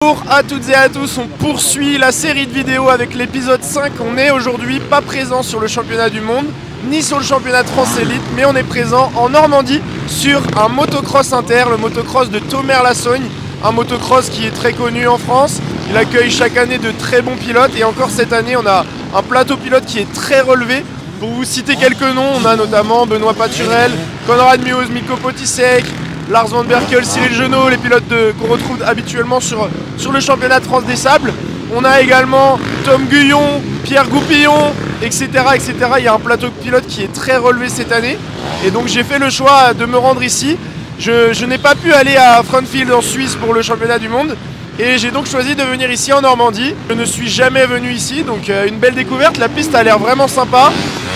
Bonjour à toutes et à tous, on poursuit la série de vidéos avec l'épisode 5. On est aujourd'hui pas présent sur le championnat du monde, ni sur le championnat de France Élite, mais on est présent en Normandie sur un motocross inter, le motocross de Thomer-Lassogne, un motocross qui est très connu en France. Il accueille chaque année de très bons pilotes et encore cette année on a un plateau pilote qui est très relevé. Pour vous citer quelques noms, on a notamment Benoît Paturel, Konrad Muse, Milko Potisek, Lars Van Berkel, Cyril Genot, les pilotes qu'on retrouve habituellement sur le championnat de France des Sables. On a également Tom Guyon, Pierre Goupillon, etc., etc. Il y a un plateau de pilotes qui est très relevé cette année. Et donc j'ai fait le choix de me rendre ici. Je n'ai pas pu aller à Frontfield en Suisse pour le championnat du monde. Et j'ai donc choisi de venir ici en Normandie. Je ne suis jamais venu ici, donc une belle découverte. La piste a l'air vraiment sympa.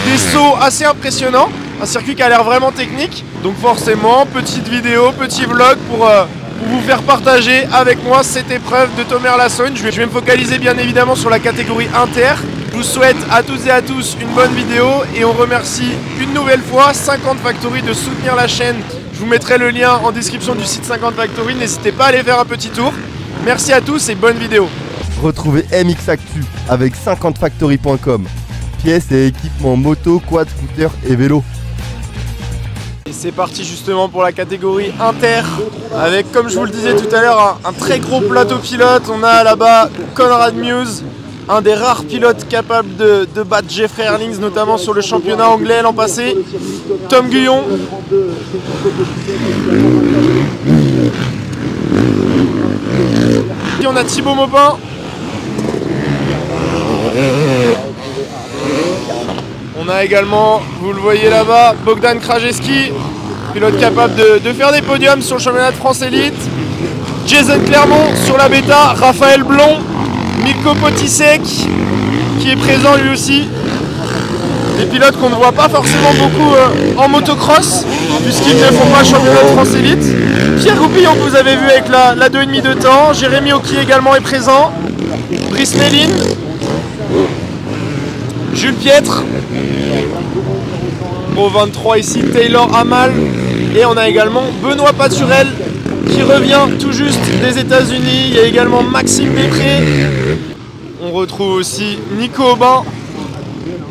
Des sauts assez impressionnants. Un circuit qui a l'air vraiment technique. Donc forcément, petite vidéo, petit vlog pour vous faire partager avec moi cette épreuve de Thomer-Lassogne. Je vais me focaliser bien évidemment sur la catégorie inter. Je vous souhaite à toutes et à tous une bonne vidéo et on remercie une nouvelle fois 50 Factory de soutenir la chaîne. Je vous mettrai le lien en description du site 50 Factory. N'hésitez pas à aller faire un petit tour. Merci à tous et bonne vidéo. Retrouvez MX Actu avec 50factory.com. Pièces et équipements moto, quad, scooter et vélo. Et c'est parti justement pour la catégorie inter avec, comme je vous le disais tout à l'heure, un très gros plateau pilote. On a là-bas Konrad Muse, un des rares pilotes capables de battre Jeffrey Herlings, notamment sur le championnat anglais l'an passé. Tom Guyon. Et on a Thibaut Maupin. On a également, vous le voyez là-bas, Bogdan Krajewski, pilote capable de faire des podiums sur le championnat de France Élite. Jason Clermont sur la bêta, Raphaël Blond, Milko Potisek qui est présent lui aussi. Des pilotes qu'on ne voit pas forcément beaucoup en motocross, puisqu'ils ne font pas le championnat de France Élite. Pierre Goupillon que vous avez vu avec la 2,5 de temps. Jérémy Oki également est présent. Brice Méline. Jules Piètre. Au 23 ici, Taylor Amal. Et on a également Benoît Paturel qui revient tout juste des États-Unis. Il y a également Maxime Després. On retrouve aussi Nico Aubin.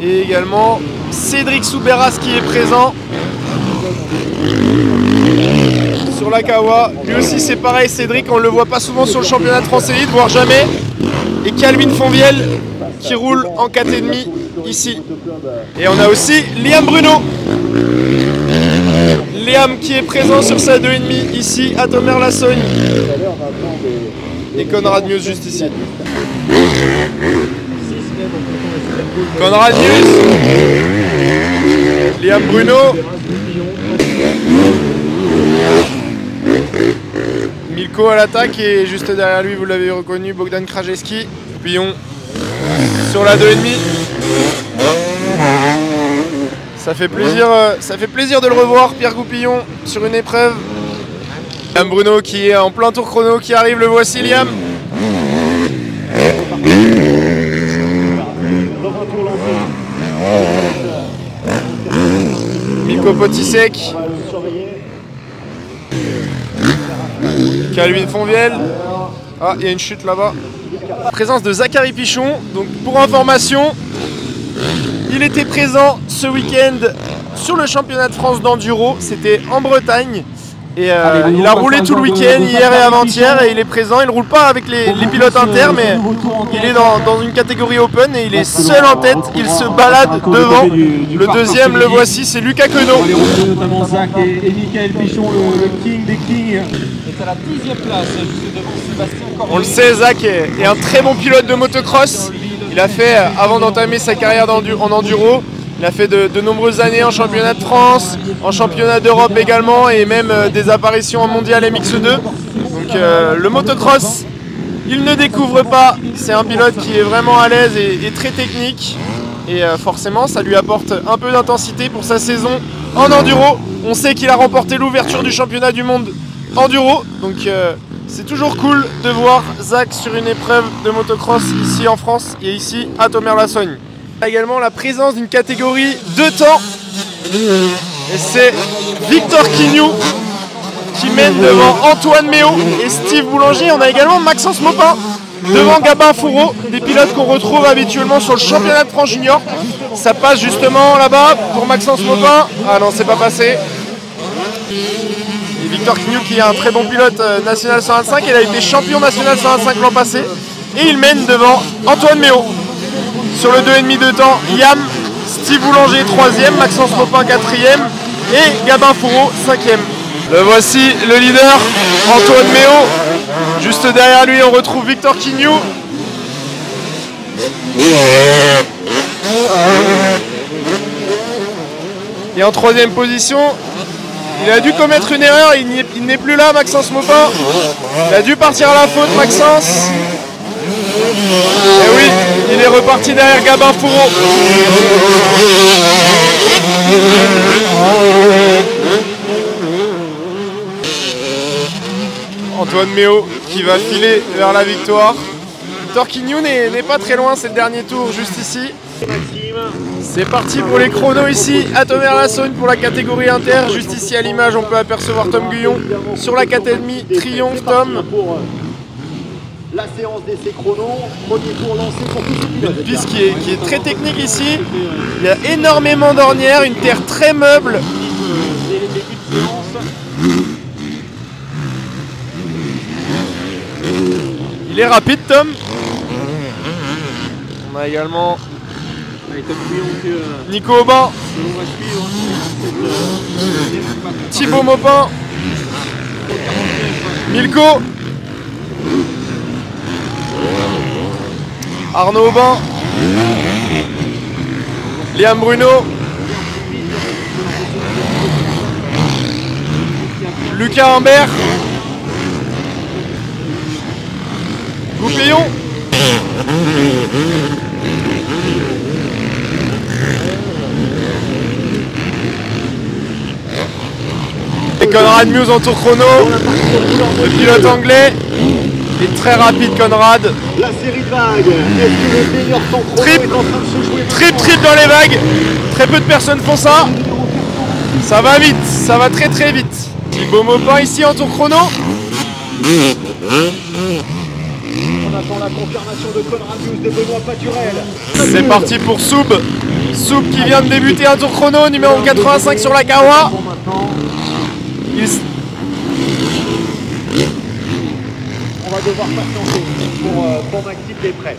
Et également Cédric Souberas qui est présent. Sur la Kawa. Lui aussi c'est pareil, Cédric, on ne le voit pas souvent sur le championnat de France Élite, voire jamais. Et Calvin Fonvielle qui roule en 4,5 ici. Et on a aussi Liam Bruno. Liam qui est présent sur sa 2,5 ici à Thomer-Lassogne. Et Konrad Muse juste ici. Konrad Muse. Liam Bruno. Milko à l'attaque et juste derrière lui, vous l'avez reconnu, Bogdan Krajewski. Goupillon sur la 2,5. Ça fait plaisir de le revoir, Pierre Goupillon, sur une épreuve. Liam Bruno qui est en plein tour chrono, qui arrive, le voici Liam. Milko Potisek. Calvin Fonvielle. Ah, il y a une chute là-bas. Présence de Zachary Pichon. Donc pour information, il était présent ce week-end sur le championnat de France d'enduro. C'était en Bretagne. Et il a roulé tout le week-end, hier et avant-hier, et il est présent. Il ne roule pas avec les pilotes inter, mais il est dans une catégorie open et il est seul en tête. Il se balade devant. Le deuxième, le voici, c'est Lucas Queneau. Notamment Zach et Michael Pichon, le king des kings. est à la 10e place, juste devant Sébastien Cormier. On le sait, Zach est un très bon pilote de motocross. Il a fait, avant d'entamer sa carrière en enduro, il a fait de nombreuses années en championnat de France, en championnat d'Europe également, et même des apparitions en mondial MX2. Donc le motocross, il ne découvre pas. C'est un pilote qui est vraiment à l'aise et très technique. Et forcément, ça lui apporte un peu d'intensité pour sa saison en enduro. On sait qu'il a remporté l'ouverture du championnat du monde enduro. Donc c'est toujours cool de voir Zach sur une épreuve de motocross ici en France et ici à Thomer-Lassogne. Également la présence d'une catégorie 2 temps. Et c'est Victor Quignou qui mène devant Antoine Méo et Steve Boulanger. On a également Maxence Maupin devant Gabin Fourreau, des pilotes qu'on retrouve habituellement sur le championnat de France junior. Ça passe justement là-bas pour Maxence Maupin. Ah non, c'est pas passé. Et Victor Quignou qui est un très bon pilote national 125, il a été champion national 125 l'an passé. Et il mène devant Antoine Méo. Sur le 2,5 de temps, Yam, Steve Boulanger 3e, Maxence Maupin 4e et Gabin Fourreau 5e. Le voici le leader, Antoine Méo. Juste derrière lui, on retrouve Victor Quignou. Et en 3e position, il a dû commettre une erreur, il n'est plus là, Maxence Maupin. Il a dû partir à la faute, Maxence. Et oui, il est reparti derrière Gabin Fourreau. Antoine Méo qui va filer vers la victoire. Victor Quignou n'est pas très loin, c'est le dernier tour juste ici. C'est parti pour les chronos ici à Thomer-la-Saône pour la catégorie inter. Juste ici à l'image, on peut apercevoir Tom Guyon sur la Académie Triomphe. Tom. La séance d'essai chrono, premier tour lancé pour tous les pilotes. Une piste qui est très technique ici. Il y a énormément d'ornières, une terre très meuble. Il est rapide, Tom. On a également Nico Aubin, Thibaut Maupin, Milko, Arnaud Aubin, Liam Bruno, Lucas Humbert, Goupillon, et Conrad Muse en tour chrono, le pilote anglais. est très rapide Conrad. La série de vagues, est-ce que le meilleur temps chrono est en train de se jouer? Triple dans les vagues. Très peu de personnes font ça. Ça va vite, ça va très très vite. Thibaut Maupin ici en tour chrono. On attend la confirmation de Conrad Muse de Benoît Paturel. C'est parti pour Soub. Soub qui vient de débuter un tour chrono, numéro 85 sur la Kawa. On va devoir patienter pour Maxime Després.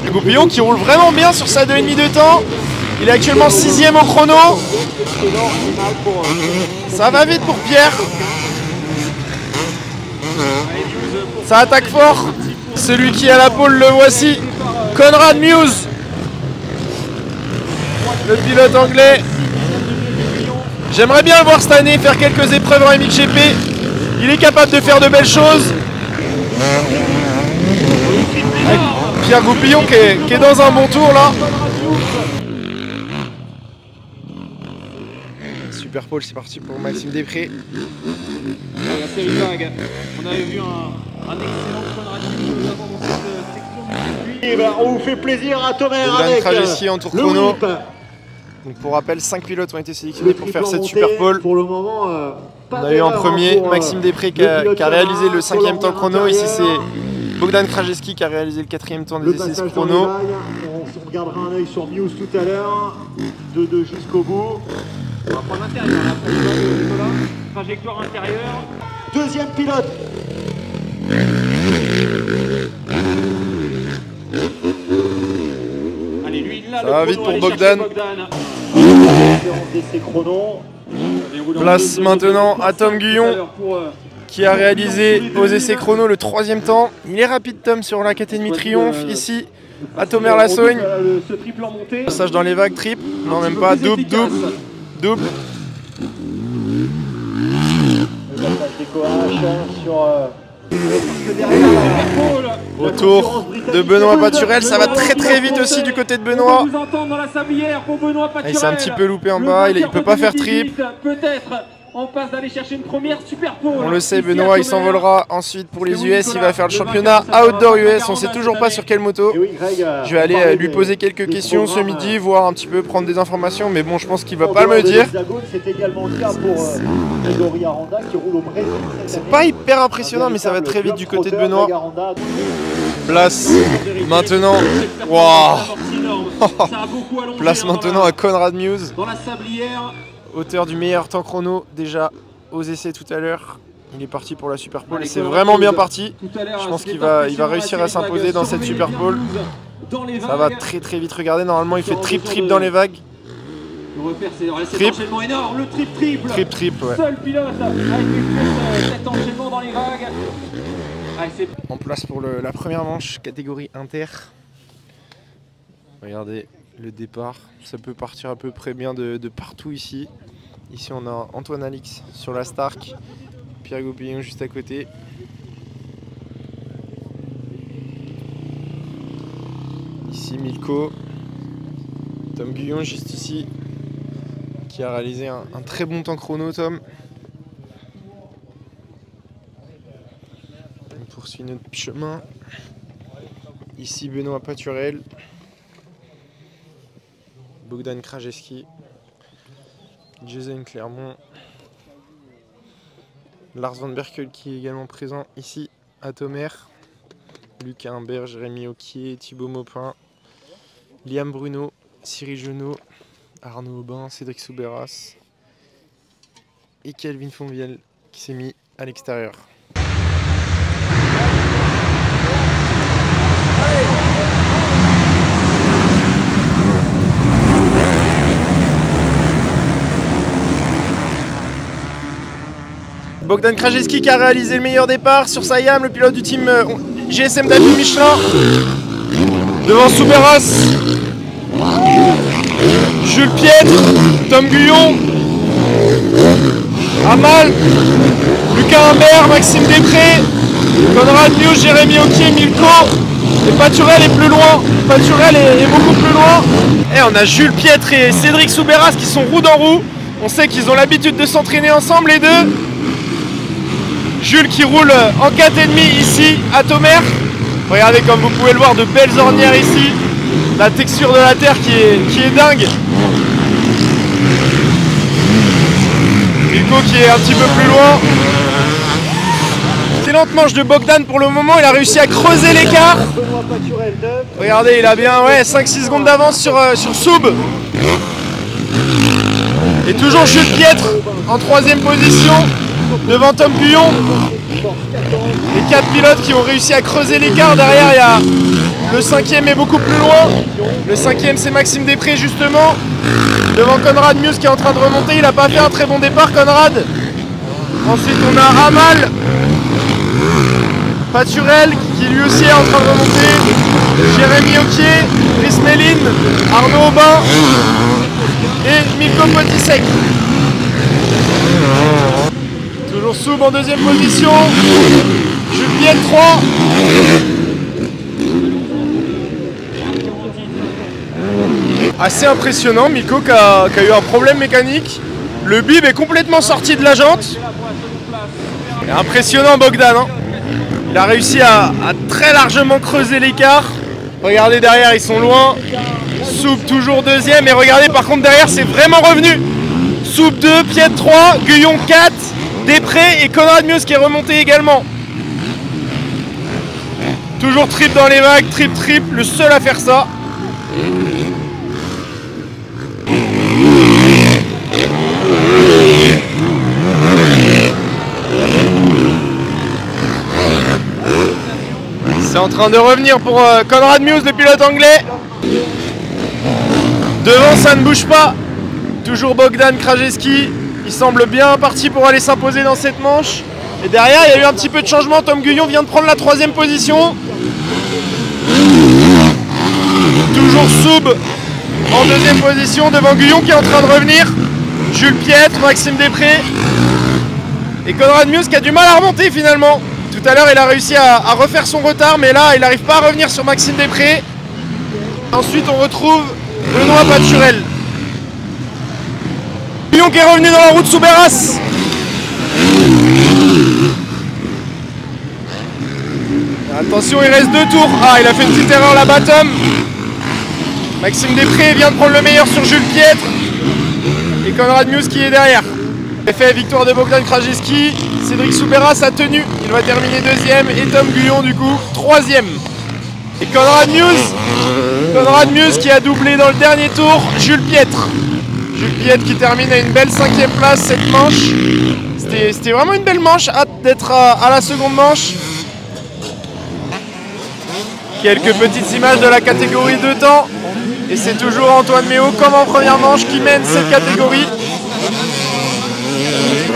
Le Goupillon qui roule vraiment bien sur sa 2,5 de temps. Il est actuellement 6ème au chrono. Ça va vite pour Pierre. Ça attaque fort. Celui qui est à la pole, le voici. Conrad Muse. Le pilote anglais. J'aimerais bien le voir cette année faire quelques épreuves en MXGP. Il est capable de faire de belles choses. Avec Pierre Goupillon qui est dans un bon tour là. Super pole, c'est parti pour Maxime Després. La série vague. On avait vu un excellent Conrad Muse avant dans cette section. Et ben, on vous fait plaisir à Thomer Bogdan avec Krajewski en tour chrono. Donc pour rappel, 5 pilotes ont été sélectionnés pour faire cette super pole. Pour le moment, on a eu en premier Maxime Després qui a réalisé le 5e temps chrono. Ici c'est Bogdan Krajewski qui a réalisé le 4e temps des essais chrono. On regardera un œil sur Muse tout à l'heure. 2-2 jusqu'au bout. On va prendre l'intérieur là pour Nicolas. Trajectoire intérieure. Deuxième pilote. Allez, lui, là, ça va vite pour Bogdan. Place maintenant à Tom Guyon qui a réalisé aux essais chrono le 3e temps. Il est rapide Tom sur l'Académie Triomphe ici à Thomer-la-Saône. Passage dans les vagues, triple, non même pas, double. Autour de Benoît Paturel, ça va très très vite aussi du côté de Benoît. Il s'est un petit peu loupé en bas, il peut pas faire triple. on passe d'aller chercher une première super pole. On le sait, Benoît, il s'envolera ensuite pour les US. Il va faire le championnat Outdoor US. On sait toujours pas sur quelle moto. Je vais aller lui poser quelques questions ce midi, voir un petit peu, prendre des informations. Mais bon, je pense qu'il va pas me dire. C'est pas hyper impressionnant, mais ça va très vite du côté de Benoît. Place maintenant. Waouh. Place maintenant à Conrad Mewse. Dans la sablière. Auteur du meilleur temps chrono déjà aux essais tout à l'heure. Il est parti pour la Super Pole et c'est vraiment bien parti. Je pense qu'il va réussir à s'imposer dans cette Super Pole. Ça va très très vite. Regardez, normalement il fait trip dans les vagues. Trip énorme, le trip, ouais. Seul pilote avec cet enchaînement dans les vagues. En place pour la première manche, catégorie inter. Regardez le départ, ça peut partir à peu près bien de partout ici. Ici on a Antoine Alix sur la Stark, Pierre Goupillon juste à côté. Ici Milko, Tom Guyon juste ici, qui a réalisé un très bon temps chrono, Tom. On poursuit notre chemin. Ici Benoît Paturel, Bogdan Krajewski, Jason Clermont, Lars Van Berkel qui est également présent ici à Tomer, Lucas Humbert, Jérémy Auquier, Thibaut Maupin, Liam Bruno, Cyril Genot, Arnaud Aubin, Cédric Soubeyras et Kelvin Fonvielle qui s'est mis à l'extérieur. Bogdan Krajewski qui a réalisé le meilleur départ sur Sayam, le pilote du team GSM David Michelin. Devant Soubeyras, Jules Piètre, Tom Guyon, Amal, Lucas Humbert, Maxime Després, Conrad Mewse, Jérémy Auquier, Milko. Et Paturel est plus loin. Paturel est beaucoup plus loin. Et on a Jules Piètre et Cédric Soubeyras qui sont roue dans roue. On sait qu'ils ont l'habitude de s'entraîner ensemble les deux. Jules qui roule en 4,5 ici à Tomer. Regardez comme vous pouvez le voir, de belles ornières ici. La texture de la terre qui est dingue. Milko qui est un petit peu plus loin. Excellente manche de Bogdan pour le moment, il a réussi à creuser l'écart. Regardez, il a bien 5-6 secondes d'avance sur Soub. Et toujours Jules Piètre en 3e position. Devant Tom Guyon, les 4 pilotes qui ont réussi à creuser l'écart. Derrière, il y a le 5e est beaucoup plus loin. Le 5e, c'est Maxime Després justement. Devant Conrad Mewse qui est en train de remonter. Il n'a pas fait un très bon départ, Conrad. Ensuite, on a Amal, Paturel qui lui aussi est en train de remonter. Jérémy Auquier, Chris Méline, Arnaud Aubin et Milko Potisek. Toujours Soub en 2e position, Jules Piètre 3. Assez impressionnant, Milko qui a eu un problème mécanique. Le bib est complètement sorti de la jante. Et impressionnant Bogdan, hein. Il a réussi à très largement creuser l'écart. Regardez derrière, ils sont loin. Soub toujours 2e et regardez par contre derrière c'est vraiment revenu. Soub 2, Piètre 3, Guyon 4. Després et Conrad Mewse qui est remonté également. Toujours trip dans les vagues, trip, le seul à faire ça. C'est en train de revenir pour Conrad Mewse, le pilote anglais. Devant, ça ne bouge pas. Toujours Bogdan Krajewski. Il semble bien parti pour aller s'imposer dans cette manche. Et derrière, il y a eu un petit peu de changement. Tom Guyon vient de prendre la 3e position. Toujours Soub en 2e position devant Guyon qui est en train de revenir. Jules Piètre, Maxime Després. Et Conrad Mewse qui a du mal à remonter finalement. Tout à l'heure, il a réussi à refaire son retard, mais là, il n'arrive pas à revenir sur Maxime Després. Ensuite, on retrouve Benoît Paturel. Guyon qui est revenu dans la roue de Soubeyras. Attention, il reste 2 tours. Ah, il a fait une petite erreur là-bas, Tom. Maxime Després vient de prendre le meilleur sur Jules Piètre. Et Konrad Muse qui est derrière. Effet victoire de Bogdan Krajewski. Cédric Soubeyras a tenu. Il va terminer 2e. Et Tom Guyon, du coup, 3e. Et Konrad Muse qui a doublé dans le dernier tour Jules Piètre. Jules Piètre qui termine à une belle 5e place cette manche. C'était vraiment une belle manche. Hâte d'être à la seconde manche. Quelques petites images de la catégorie 2 temps. Et c'est toujours Antoine Méo comme en première manche qui mène cette catégorie.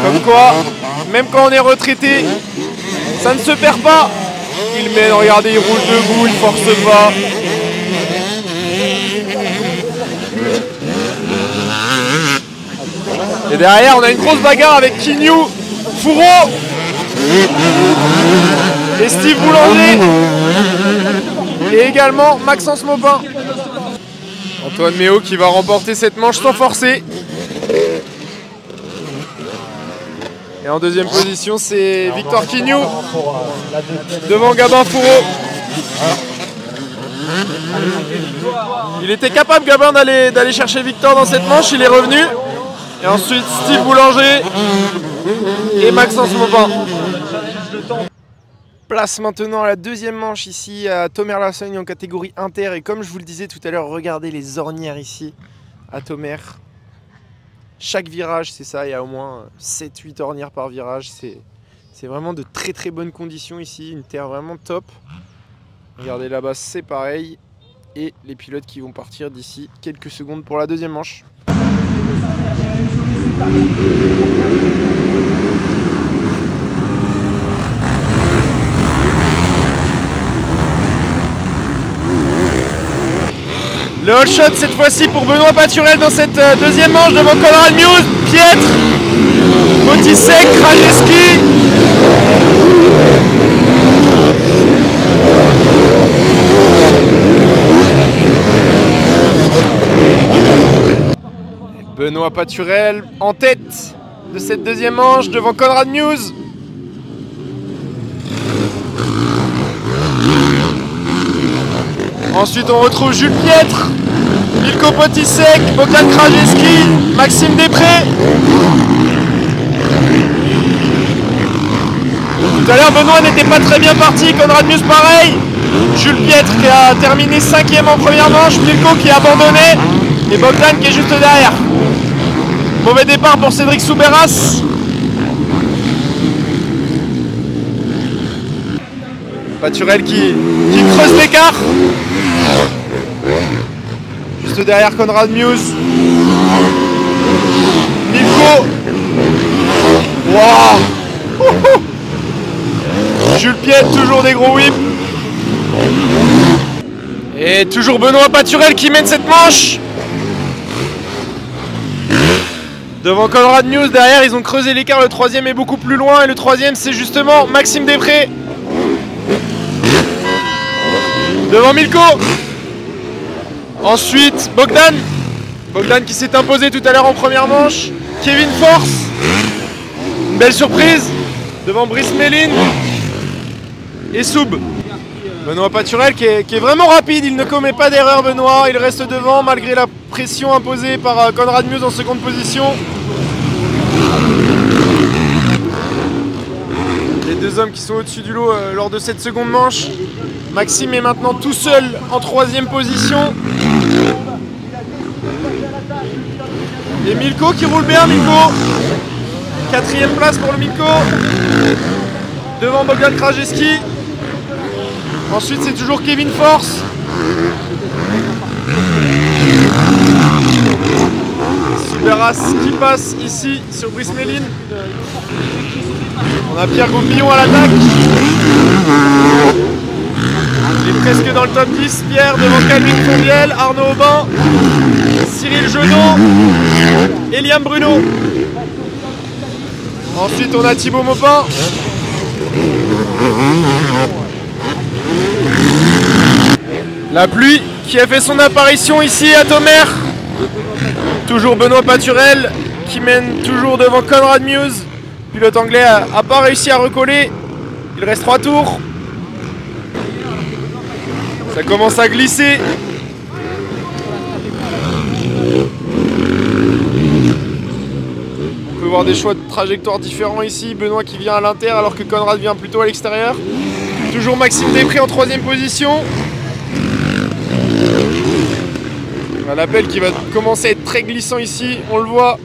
Comme quoi, même quand on est retraité, ça ne se perd pas. Il mène, regardez, il roule debout, il force pas. Et derrière, on a une grosse bagarre avec Quignou, Fourreau et Steve Boulanger. Et également Maxence Maupin. Antoine Méo qui va remporter cette manche sans forcer. Et en deuxième position, c'est Victor Quignou devant Gabin Fourreau. Il était capable, Gabin, d'aller chercher Victor dans cette manche, il est revenu. Et ensuite, Steve Boulanger et Maxence Maupin. Place maintenant à la deuxième manche ici à Thomer-Lassagne en catégorie inter. Et comme je vous le disais tout à l'heure, regardez les ornières ici à Thomer. Chaque virage, c'est ça, il y a au moins 7-8 ornières par virage. C'est vraiment de très très bonnes conditions ici, une terre vraiment top. Regardez là-bas, c'est pareil. Et les pilotes qui vont partir d'ici quelques secondes pour la deuxième manche. Le all shot cette fois-ci pour Benoît Paturel dans cette deuxième manche devant Konrad Muse, Piètre, Botisek, Krajewski. Benoît Paturel en tête de cette deuxième manche devant Konrad Muse. Ensuite on retrouve Jules Piètre, Milko Botisek, Bogdan Krajewski, Maxime Després. Tout à l'heure Benoît n'était pas très bien parti, Konrad Muse pareil. Jules Piètre qui a terminé 5e en première manche, Milko qui a abandonné et Bogdan qui est juste derrière. Mauvais départ pour Cédric Soubeyras. Paturel qui creuse l'écart. Juste derrière Konrad Muse. Milko. Wow. Jules Piètre, toujours des gros whips. Et toujours Benoît Paturel qui mène cette manche. Devant Konrad Muse, derrière ils ont creusé l'écart, le troisième est beaucoup plus loin et le troisième c'est justement Maxime Després. Devant Milko. Ensuite Bogdan qui s'est imposé tout à l'heure en première manche. Kevin Force. Une belle surprise. Devant Brice Méline. Et Soub. Benoît Paturel qui est vraiment rapide, il ne commet pas d'erreur Benoît. Il reste devant malgré la pression imposée par Konrad Muse en seconde position. Les deux hommes qui sont au-dessus du lot lors de cette seconde manche. Maxime est maintenant tout seul en troisième position. Et Milko qui roule bien, Milko. 4e place pour le Milko. Devant Bogdan Krajewski. Ensuite c'est toujours Kevin Force. Soubeyras qui passe ici sur Brice Méline. On a Pierre Goupillon à l'attaque. Il est presque dans le top 10. Pierre devant Calvin Fonvielle, Arnaud Aubin, Cyril Genot et Liam Bruno. Ensuite on a Thibaut Maupin. La pluie qui a fait son apparition ici à Thomer. Toujours Benoît Paturel qui mène toujours devant Konrad Muse. Pilote anglais n'a pas réussi à recoller. Il reste 3 tours. Ça commence à glisser. On peut voir des choix de trajectoire différents ici. Benoît qui vient à l'inter alors que Conrad vient plutôt à l'extérieur. Toujours Maxime Després en 3ème position. L'appel qui va commencer à être très glissant ici, on le voit.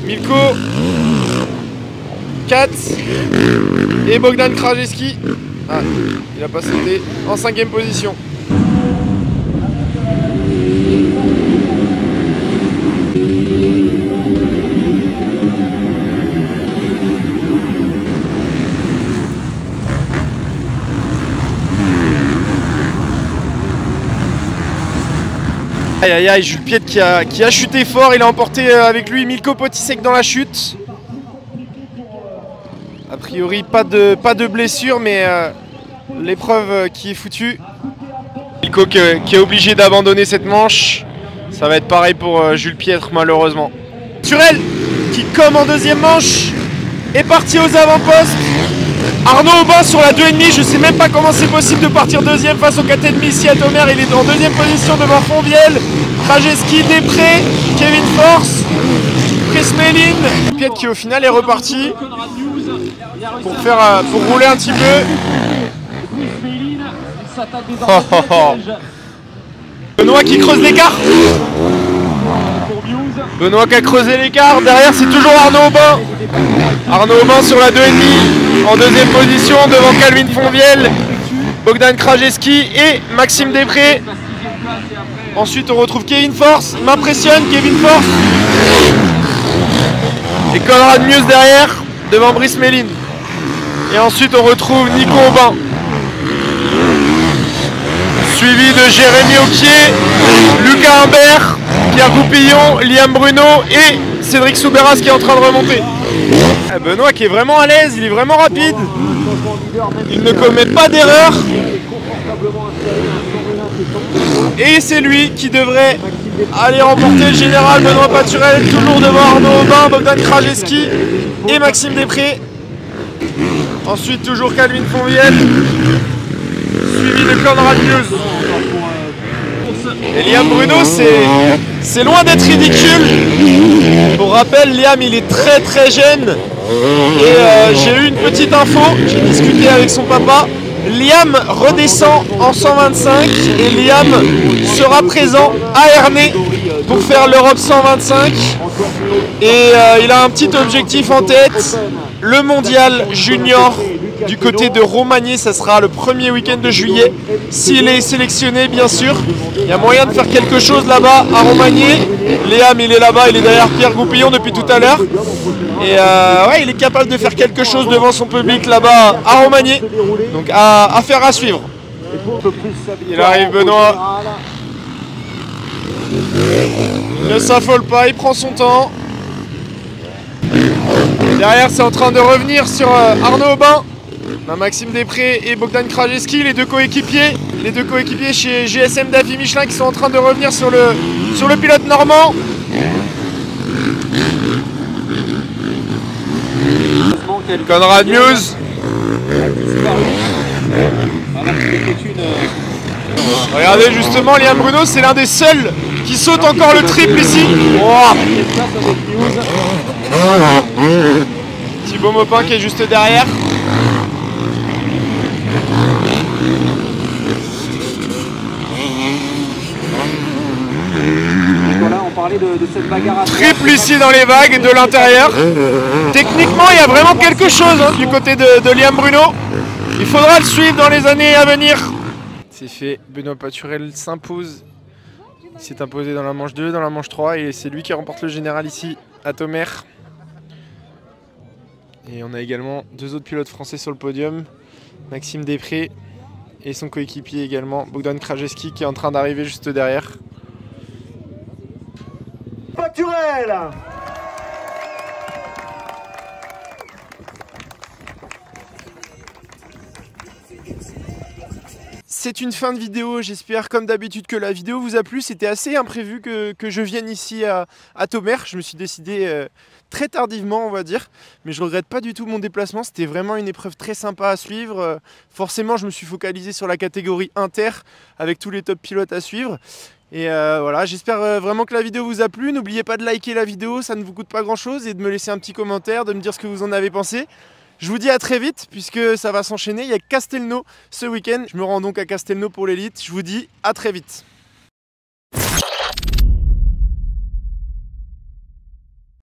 Milko, 4 et Bogdan Krajewski. Ah, il a pas sauté en 5ème position. Aïe aïe aïe, Jules Piette qui a chuté fort, il a emporté avec lui Milko Potisek dans la chute. A priori pas de blessure, mais l'épreuve qui est foutue. Milko qui est obligé d'abandonner cette manche. Ça va être pareil pour Jules Piètre malheureusement. Turel qui, comme en 2e manche, est parti aux avant-postes. Arnaud Aubin sur la 2,5, je sais même pas comment c'est possible de partir 2e face au 4,5 ici à Tomer. Il est en 2e position devant Fonvielle, Krajewski, Després, Kevin Force, Chris Méline. Piette qui au final est reparti pour rouler un petit peu. Benoît qui creuse l'écart. Benoît qui a creusé l'écart. Derrière c'est toujours Arnaud Aubin. Arnaud Aubin sur la 2,5 en 2e position devant Calvin Fonvielle, Bogdan Krajewski et Maxime Després. Ensuite on retrouve Kevin Force, m'impressionne Kevin Force. Et Conrad Muse derrière devant Brice Méline. Et ensuite on retrouve Nico Aubin. Suivi de Jérémy Auquier, Lucas Humbert, Pierre Goupillon, Liam Bruno et Cédric Souberas qui est en train de remonter. Benoît qui est vraiment à l'aise, il est vraiment rapide. Il ne commet pas d'erreur. Et c'est lui qui devrait aller remporter le général. Benoît Paturel toujours devant Arnaud Aubin, Bogdan Krajewski et Maxime Després. Ensuite toujours Calvin Fonvielle, suivi de Conrad Muse. Et Liam Bruno, c'est loin d'être ridicule. Pour rappel, Liam il est très jeune. Et j'ai eu une petite info, j'ai discuté avec son papa. Liam redescend en 125 et Liam sera présent à Ernée pour faire l'Europe 125. Et il a un petit objectif en tête, le mondial junior du côté de Romagné, ça sera le 1er week-end de juillet. S'il est sélectionné, bien sûr, il y a moyen de faire quelque chose là-bas à Romagné. Liam, il est là-bas, il est derrière Pierre Goupillon depuis tout à l'heure. Et ouais, il est capable de faire quelque chose devant son public là-bas à Romagné. Donc affaire à suivre. Il arrive Benoît. Il ne s'affole pas, il prend son temps. Derrière, c'est en train de revenir sur Arnaud Aubin. On a Maxime Després et Bogdan Krajewski, les deux coéquipiers chez GSM Davy Michelin qui sont en train de revenir sur le pilote normand. Conrad Muse. Regardez justement, Liam Bruno, c'est l'un des seuls qui saute encore le triple ici. Wow. Thibaut Maupin qui est juste derrière. Triple ici dans les vagues de l'intérieur. Techniquement, il y a vraiment quelque chose du côté de Liam Bruno. Il faudra le suivre dans les années à venir. C'est fait, Benoît Paturel s'impose. Il s'est imposé dans la manche 2, dans la manche 3 et c'est lui qui remporte le général ici à Tomer. Et on a également deux autres pilotes français sur le podium, Maxime Després et son coéquipier également, Bogdan Krajewski qui est en train d'arriver juste derrière. Paturel. c'est une fin de vidéo. J'espère comme d'habitude que la vidéo vous a plu. C'était assez imprévu que je vienne ici à Tomer. Je me suis décidé très tardivement, on va dire. Mais je regrette pas du tout mon déplacement. C'était vraiment une épreuve très sympa à suivre. Forcément, je me suis focalisé sur la catégorie inter avec tous les top pilotes à suivre. Et voilà, j'espère vraiment que la vidéo vous a plu. N'oubliez pas de liker la vidéo, ça ne vous coûte pas grand chose, et de me laisser un petit commentaire, de me dire ce que vous en avez pensé. Je vous dis à très vite puisque ça va s'enchaîner. Il y a Castelnau ce week-end. Je me rends donc à Castelnau pour l'élite. Je vous dis à très vite.